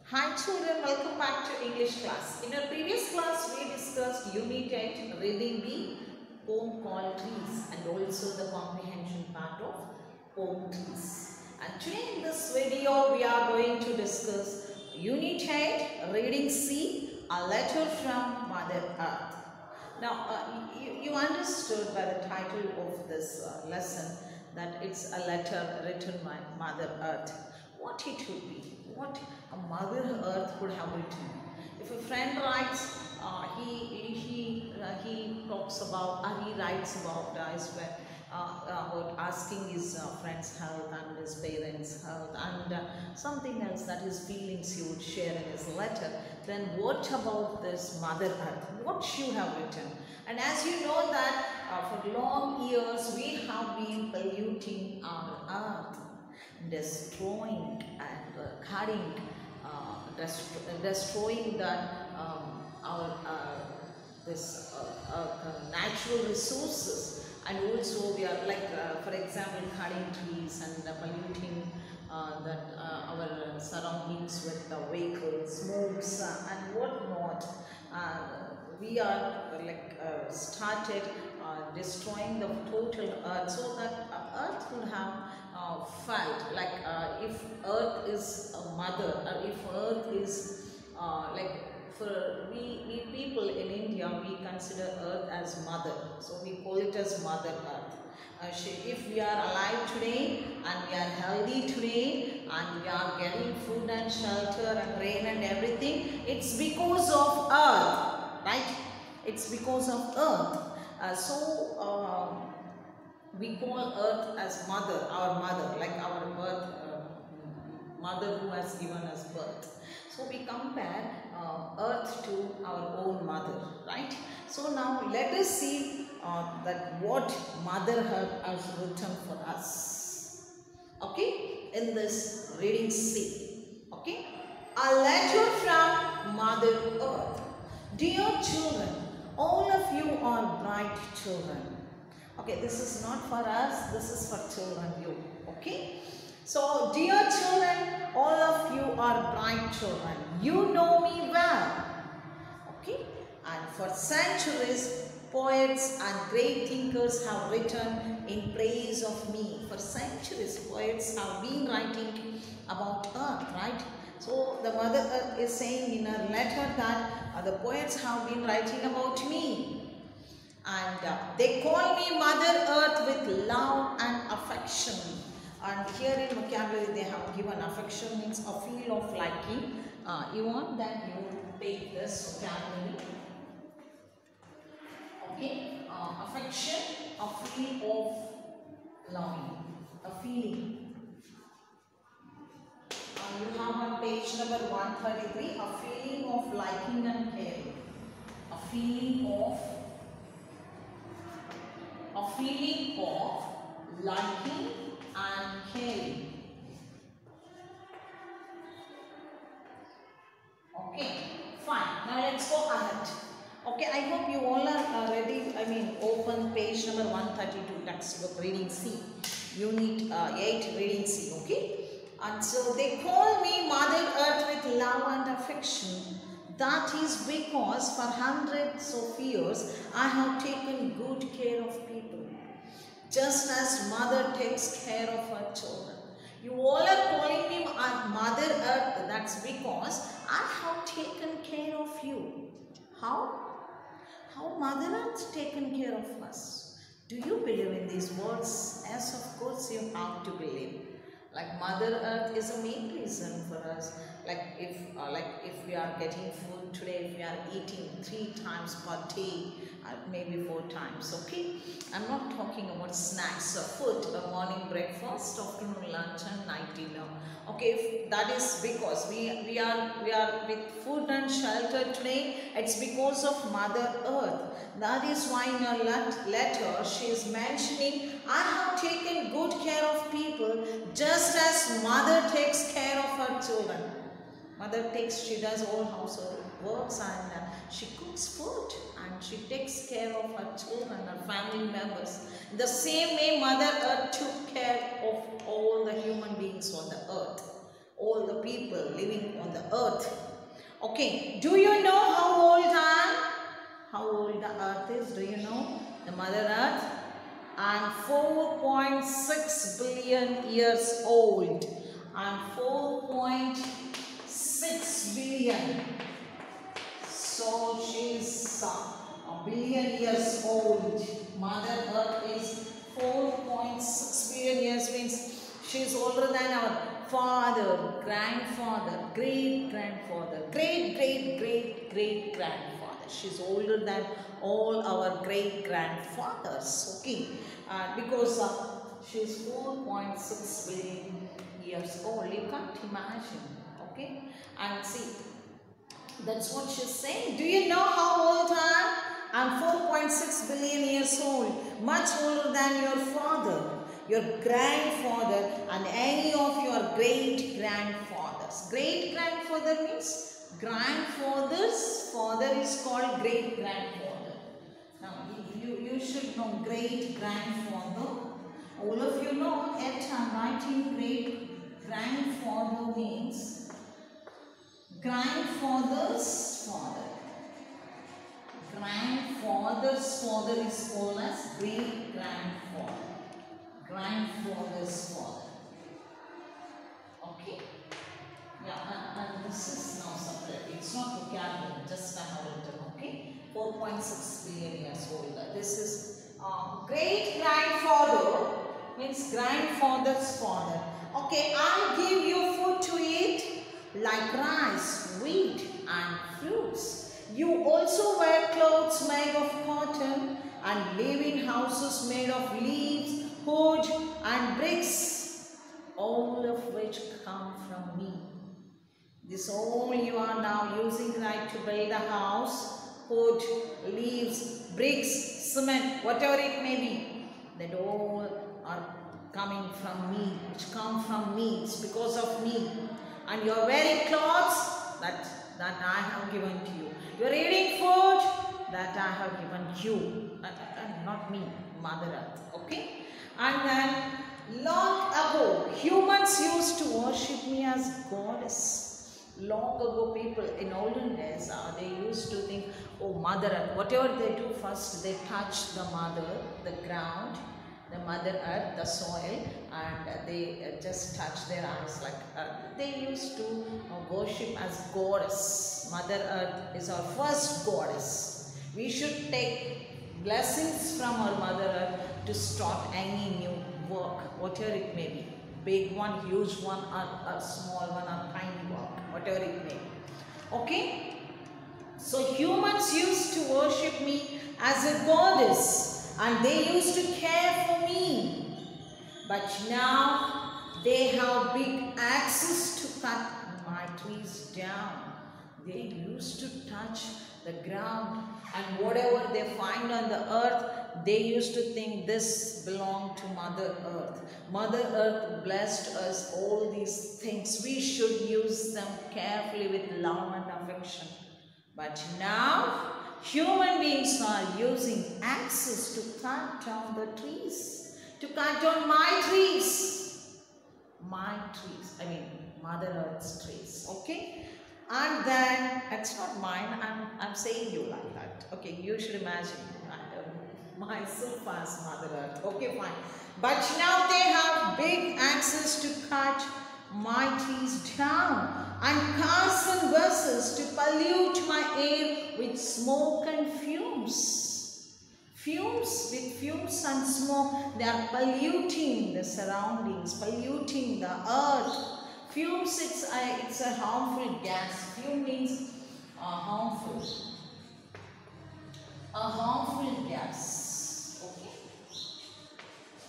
Hi children, welcome back to English class. In our previous class, we discussed Unit 8, reading the poem called Trees and also the comprehension part of poem Trees. And today in this video, we are going to discuss Unit 8, reading C, a letter from Mother Earth. Now, you understood by the title of this lesson that it's a letter written by Mother Earth. What it would be, what a Mother Earth would have written. If a friend writes, he talks about, he writes about asking his friend's health and his parents' health and something else that his feelings he would share in his letter. Then what about this Mother Earth? What she have written? And as you know that for long years we have been polluting our earth, destroying and cutting, destroying that our this natural resources, and also we are like for example cutting trees and polluting our surroundings with vehicles, smokes and whatnot. We are started destroying the total earth, so that earth would have felt like if earth is a mother, or if earth is for we people in India, we consider earth as mother, so we call it as Mother Earth. If we are alive today and we are healthy today and we are getting food and shelter and rain and everything, it's because of earth, right? It's because of earth. We call earth as mother, our mother, like our birth, mother who has given us birth. So we compare earth to our own mother, right? So now let us see that what Mother Earth has written for us. Okay, in this reading C. Okay, a letter from Mother Earth. Dear children, all of you are bright children. Okay, this is not for us, this is for children, you. Okay, so dear children, all of you are bright children. You know me well. Okay, and for centuries, poets and great thinkers have written in praise of me. For centuries, poets have been writing about earth, right? So the Mother Earth is saying in her letter that the poets have been writing about me. And they call me Mother Earth with love and affection. And here in vocabulary they have given affection means a feel of liking. You want that you take this vocabulary. Okay, affection, a feel of loving, a feeling. You have on page number 133, a feeling of liking and caring. A feeling of liking and caring. Okay, fine. Now let's go ahead. Okay, I hope you all are ready. Open page number 132, textbook reading C, unit 8, reading C. Okay, and so they call me Mother Earth with love and affection. That is because for hundreds of years I have taken good care of people, just as mother takes care of her children. You all are calling me Mother Earth. That's because I have taken care of you. How? How Mother Earth taken care of us? Do you believe in these words? Yes, of course you have to believe. Like Mother Earth is a main reason for us. Like if we are getting food today, if we are eating 3 times per day, maybe 4 times. Okay, I'm not talking about snacks or food, morning breakfast, afternoon lunch, and night dinner. Okay, that is because we are with food and shelter today. It's because of Mother Earth. That is why in her letter she is mentioning, I have taken good care of people, just as mother takes care of her children. She does all household works and she cooks food and she takes care of her children, her family members. The same way Mother Earth took care of all the human beings on the earth, all the people living on the earth. Okay, do you know how old the earth is? Do you know the Mother Earth? I'm 4.6 billion years old. I'm 4.6 billion. So she's a billion years old. Mother Earth is 4.6 billion years, means she's older than our father, grandfather, great-grandfather, great-great-great-great-grandfather. She's older than all our great-grandfathers. Okay, because she's 4.6 billion years old. You can't imagine. Okay, and see, that's what she's saying. Do you know how old I am? I'm 4.6 billion years old. Much older than your father, your grandfather, and any of your great-grandfathers. Great-grandfather means grandfather's father is called great-grandfather. Now, you should know great-grandfather. All of you know, yet I'm writing great-grandfather means grandfather's father. Grandfather's father is called as great-grandfather. Grandfather's father. Okay? Yeah, and this is now separate. It's not vocabulary, just I have written. Okay? 4.6 billion years old. This is great-grandfather means grandfather's father. Okay, I'll give you food to eat like rice, wheat and fruits. You also wear clothes made of cotton and live in houses made of leaves, wood and bricks, all of which come from me. This all you are now using, right, to build a house, wood, leaves, bricks, cement, whatever it may be, that all are coming from me, which come from me. It's because of me. And you are wearing clothes that I have given to you. You are eating food that I have given you. Not me, Mother Earth. Okay? And then long ago, humans used to worship me as goddess. Long ago, people in olden days, they used to think, oh, Mother Earth. Whatever they do first, they touch the mother, the ground, the Mother Earth, the soil, and they just touch their eyes like they used to worship as goddess. Mother Earth is our first goddess. We should take blessings from our Mother Earth to start any new work, whatever it may be. Big one, huge one, or a small one, or tiny work, whatever it may be. Okay? So humans used to worship me as a goddess. And they used to care for me. But now they have big axes to cut my trees down. They used to touch the ground, and whatever they find on the earth, they used to think this belonged to Mother Earth. Mother Earth blessed us all these things. We should use them carefully with love and affection. But now human beings are using axes to cut down the trees, to cut down my trees. My trees, I mean Mother Earth's trees, okay? And then, it's not mine, I'm saying you like that. Okay, you should imagine myself as Mother Earth. Okay, fine. But now they have big axes to cut my trees down, and cars and buses to pollute my air with smoke and fumes. With fumes and smoke, they are polluting the surroundings, polluting the earth. Fumes, it's a harmful gas. Fume means harmful. A harmful gas.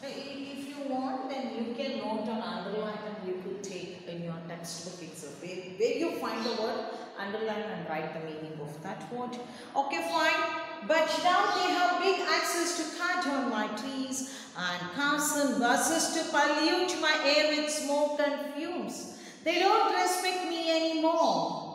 Okay. If you want, then you can note on underline, and you could take in your textbook itself. Where you find the word, underline and write the meaning of that word. Okay, fine. But now they have big axes to cut down my trees, and cars and buses to pollute my air with smoke and fumes. They don't respect me anymore.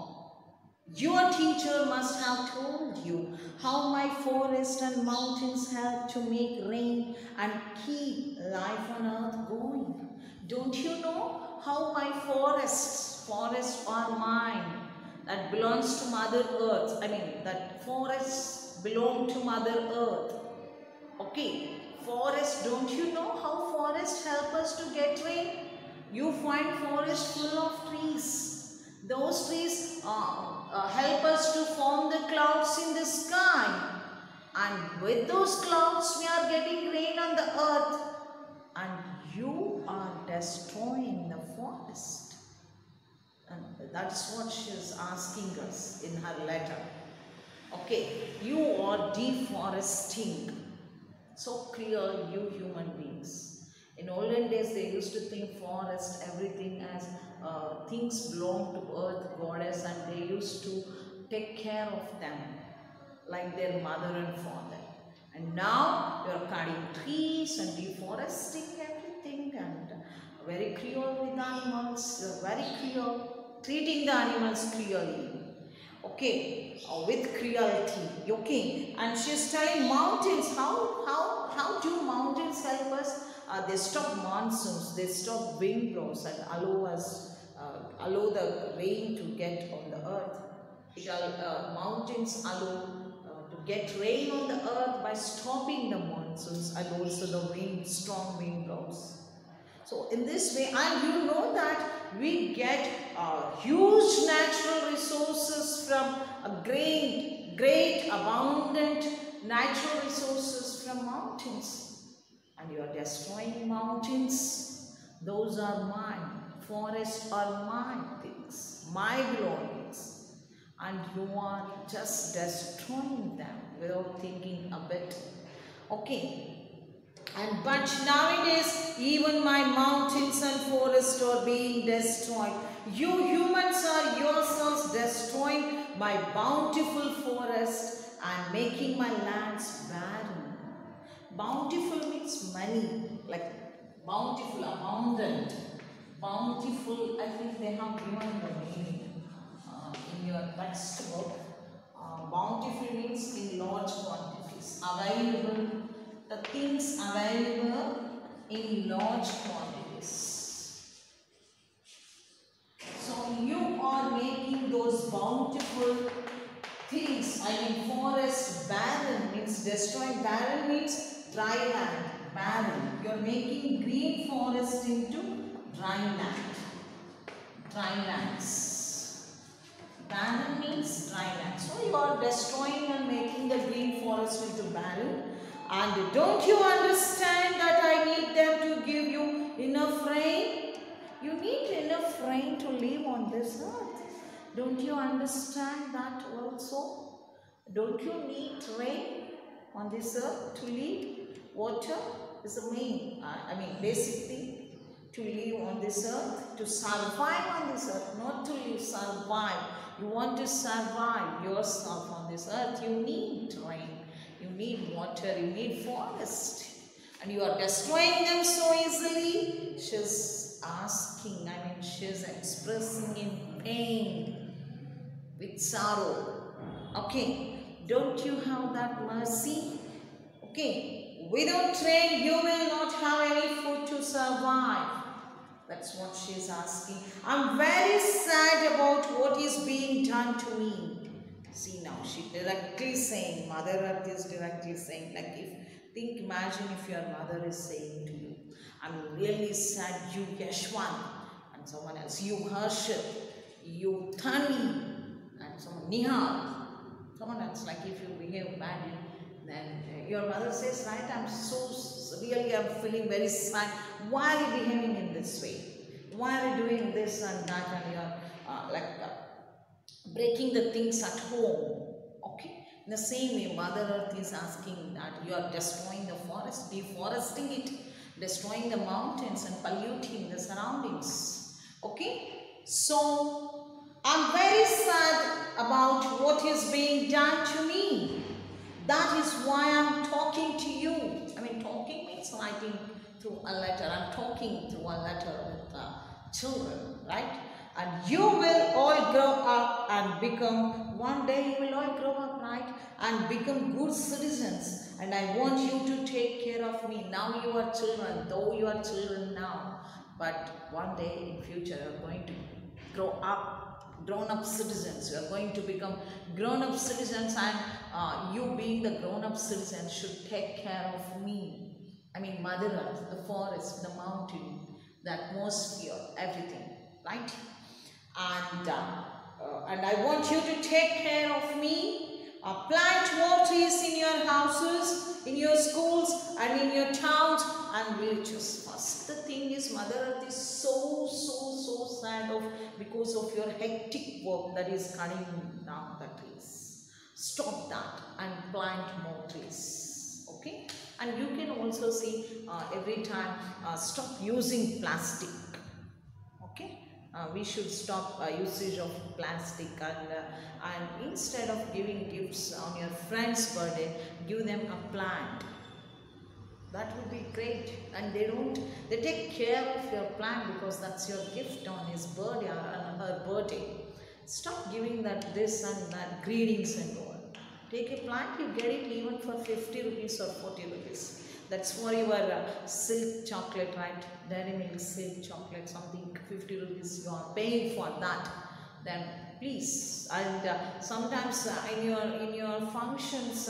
Your teacher must have told you how my forest and mountains help to make rain and keep life on earth going. Don't you know how my forests forests are mine. That belongs to Mother Earth. I mean, that forests belong to Mother Earth. Okay, forest, don't you know how forests help us to get rain? You find forest full of trees. Those trees help us to form the clouds in the sky. And with those clouds, we are getting rain on the earth. And you are destroying the forest. And that's what she is asking us in her letter. Okay, you are deforesting. So clear, you human beings. In olden days, they used to think forest, everything as things belong to earth, goddess, and they used to take care of them like their mother and father. And now you are cutting trees and deforesting everything and very cruel with animals, very cruel, treating the animals cruelly. Okay, with cruelty. Okay, and she's telling mountains, how do mountains help us? They stop monsoons, they stop wind blows and allow us, allow the rain to get on the earth. Mountains allow to get rain on the earth by stopping the monsoons and also the wind, strong wind blows. So in this way, and you know that we get huge natural resources from a great abundant natural resources from mountains. And you are destroying mountains. Those are mine. Forests are my things, my belongings. And you are just destroying them without thinking a bit. Okay. But nowadays, even my mountains and forests are being destroyed. You humans are yourselves destroying my bountiful forest and making my lands barren. Bountiful means money, like bountiful, abundant. Bountiful, I think they have given the meaning in your textbook. Bountiful means in large quantities, available. The things available in large quantities. So you are making those bountiful things, I mean forest barren means destroyed, barren means dry land, barren. You are making green forest into dry land, dry lands. Barren means dry land. So you are destroying and making the green forest into barren. And don't you understand that I need them to give you enough rain? You need enough rain to live on this earth. Don't you understand that also? Don't you need rain on this earth to live? Water is the main, basic thing to live on this earth, to survive on this earth, not to live, survive. You want to survive yourself on this earth, you need rain. You need water, you need forest, and you are destroying them so easily. She's asking, she's expressing in pain, with sorrow. Okay, don't you have that mercy? Okay, without rain, you will not have any food to survive. That's what she's asking. I'm very sad about what is being done to me. See now, she directly saying, Mother Earth is directly saying, like imagine if your mother is saying to you, I'm really sad, you Yashwant, and someone else, you Harshit, you Thani, and someone Nihal, someone else, like if you behave badly, then your mother says, right, I'm feeling very sad, why are you behaving in this way? Why are you doing this and that, and you're breaking the things at home. Okay, in the same way, Mother Earth is asking that you are destroying the forest, deforesting it, destroying the mountains and polluting the surroundings. Okay, so I'm very sad about what is being done to me. That is why I'm talking to you. Talking means writing through a letter. I'm talking through a letter with children, right? And you will all grow up and become, one day you will all grow up, right? And become good citizens. And I want you to take care of me. Now you are children, though you are children now. But one day in future you are going to grown up citizens. You are going to become grown up citizens, and you being the grown up citizen should take care of me. I mean, Mother Earth, the forest, the mountain, the atmosphere, everything, right? And I want you to take care of me. Plant more trees in your houses, in your schools, and in your towns and villages. First, the thing is, Mother Earth is so sad because of your hectic work that is cutting down the trees. Stop that and plant more trees. Okay? And you can also see every time stop using plastic. Okay? We should stop usage of plastic, and instead of giving gifts on your friend's birthday, give them a plant. That would be great. And they take care of your plant because that's your gift on his birthday or on her birthday. Stop giving this and that greetings and all. Take a plant, you get it even for 50 rupees or 40 rupees. That's for your silk chocolate, right? Dairy Milk silk chocolate, something 50 rupees you are paying for that. Then please, and sometimes in your functions,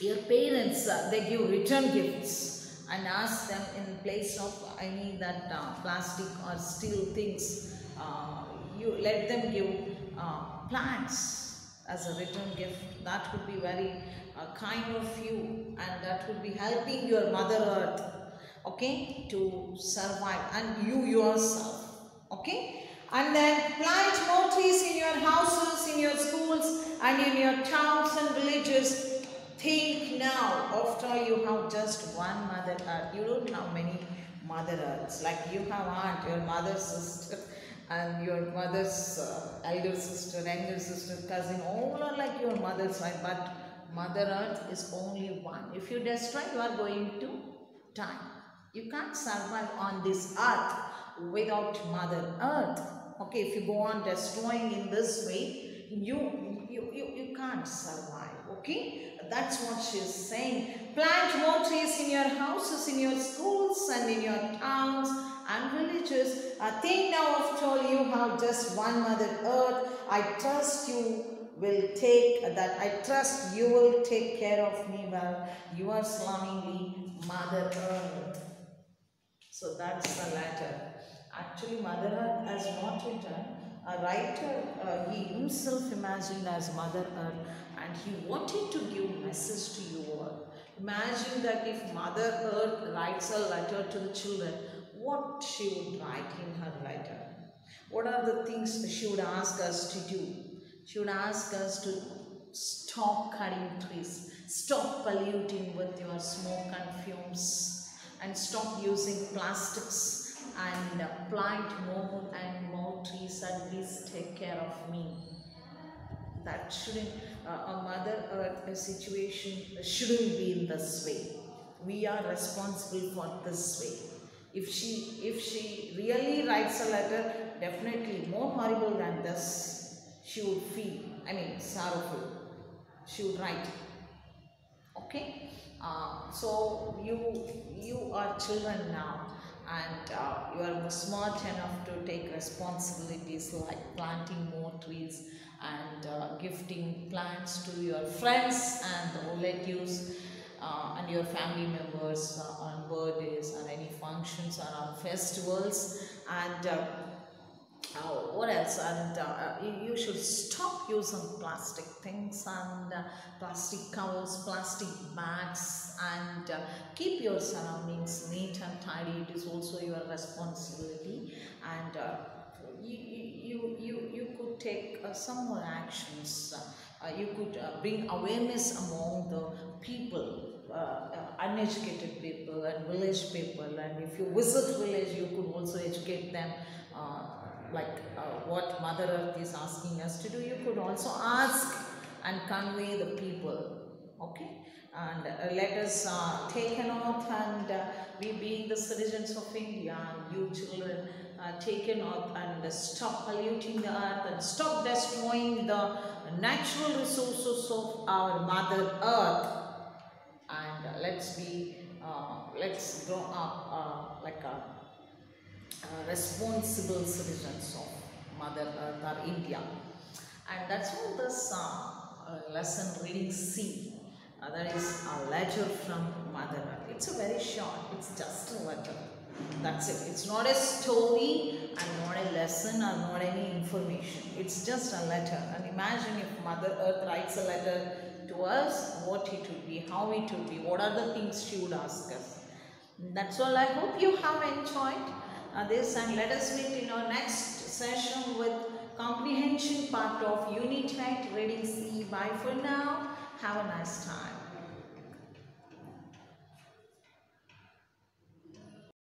your parents they give return gifts and ask them in place of any that plastic or steel things. You let them give plants as a return gift. That would be very kind of you, and that would be helping your Mother Earth, okay, to survive, and you yourself, okay. And then plant more trees in your houses, in your schools, and in your towns and villages. Think now, after all, you have just one Mother Earth. You don't have many Mother Earths. Like you have aunt, your mother's sister, and your mother's elder sister, younger sister, cousin, all are like your mother's wife, but Mother Earth is only one. If you destroy, you are going to die. You can't survive on this earth without Mother Earth. Okay, if you go on destroying in this way, you can't survive. Okay, that's what she is saying. Plant more trees in your houses, in your schools, and in your towns and villages. Think now, after all, you have just one Mother Earth. I trust you will take care of me well. Yours lovingly, Mother Earth. So that's the letter. Actually, Mother Earth has not written. A writer, he himself imagined as Mother Earth, and he wanted to give a message to you all. Imagine that if Mother Earth writes a letter to the children, what she would write in her letter. What are the things she would ask us to do? She would ask us to stop cutting trees, stop polluting with your smoke and fumes, and stop using plastics, and plant more and more trees, and please take care of me. That shouldn't, a Mother Earth situation shouldn't be in this way. We are responsible for this way. If she really writes a letter, definitely more horrible than this, she would feel, sorrowful. She would write. Okay? So you are children now, and you are smart enough to take responsibilities like planting more trees and gifting plants to your friends and relatives and your family members on birthdays and any functions or on festivals. And what else? And you should stop using plastic things and plastic covers, plastic bags, and keep your surroundings neat and tidy. It is also your responsibility. And you could take some more actions. You could bring awareness among the people, uneducated people and village people. And if you visit village, you could also educate them. What Mother Earth is asking us to do, you could also ask and convey the people. Okay, and let us take an oath, and we being the citizens of India, and you children take an oath and stop polluting the earth and stop destroying the natural resources of our Mother Earth. And let's grow up responsible citizens of Mother Earth or India. And that's what this lesson reading C, that is a letter from Mother Earth. It's a very short, it's just a letter. That's it. It's not a story and not a lesson or not any information. It's just a letter. And imagine if Mother Earth writes a letter to us, what it would be, how it would be, what are the things she would ask us. That's all. I hope you have enjoyed this, and let us meet in our next session with comprehension part of Unit 8 Reading C. Bye for now. Have a nice time.